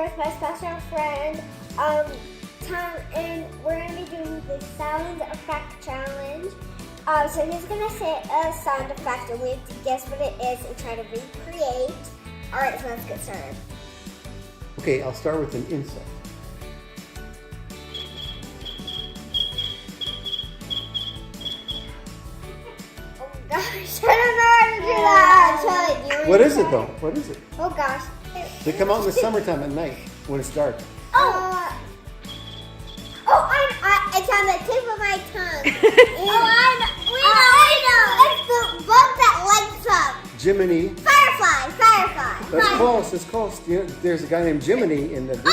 with my special friend, Tom, and we're going to be doing the sound effect challenge. So he's going to say a sound effect and we have to guess what it is and try to recreate. Alright, so let's get started. Okay, I'll start with an insect. Oh gosh, I don't know how to do that. Actually, What is it though? What is it? Oh gosh. They come out in the summertime at night when it's dark. It's on the tip of my tongue. I know. It's the bug that lights up. Jiminy. Firefly. That's close. It's close. You know, there's a guy named Jiminy in the Disney.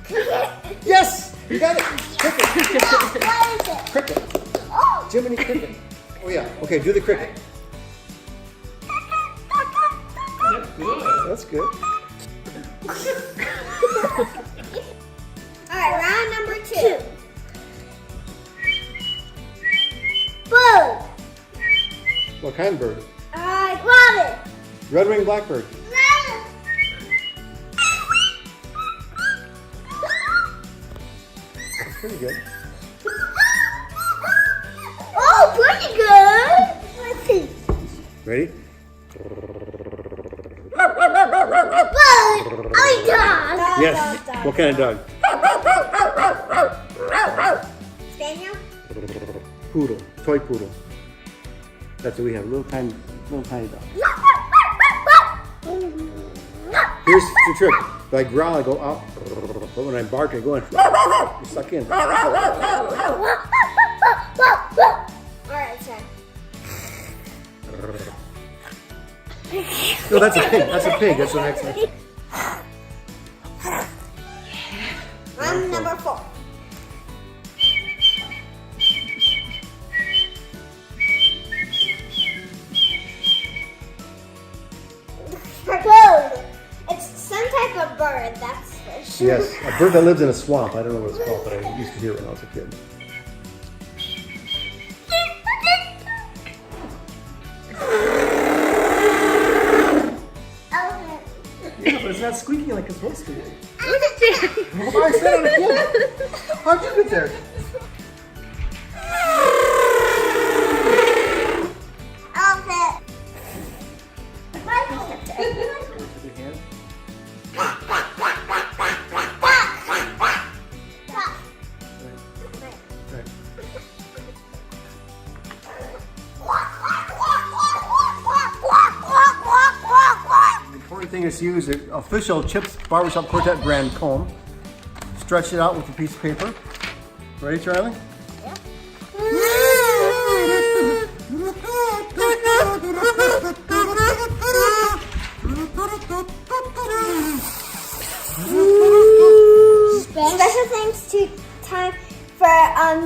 Cricket. Yes, you got it. Cricket. What is it? Cricket. Oh. Jiminy Cricket. Oh yeah. Okay, do the cricket. That's good. All right, round number 2. Bird. What kind of bird? Robin. Red-winged blackbird. That's pretty good. Oh, pretty good. Let's see. Ready? Dog. Yes. What kind of dog? Spaniel. Poodle. Toy poodle. That's what we have. Little tiny dog. Here's the trick. If I growl, I go up. But when I bark, I go in. You suck in. All right, sir. No, that's a pig. That's a pig. That's the next one. Round number 4. Bird. It's some type of bird, that's for sure. Yes, a bird that lives in a swamp. I don't know what it's called, but I used to hear it when I was a kid. Elephant. Yeah, but it's not squeaking like it's supposed to. Well, I said it again. How'd you get there? Elephant. The important thing is to use the official Chips Barbershop Quartet brand comb. Stretch it out with a piece of paper. Ready, Charlie? Special thanks to Time for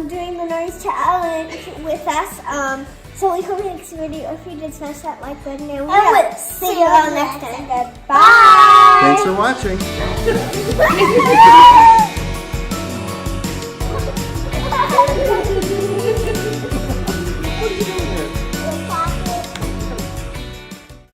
doing the noise challenge with us. So we hope you liked this video. If you did, smash that like button and we'll see you all next time. Goodbye. Thanks for watching.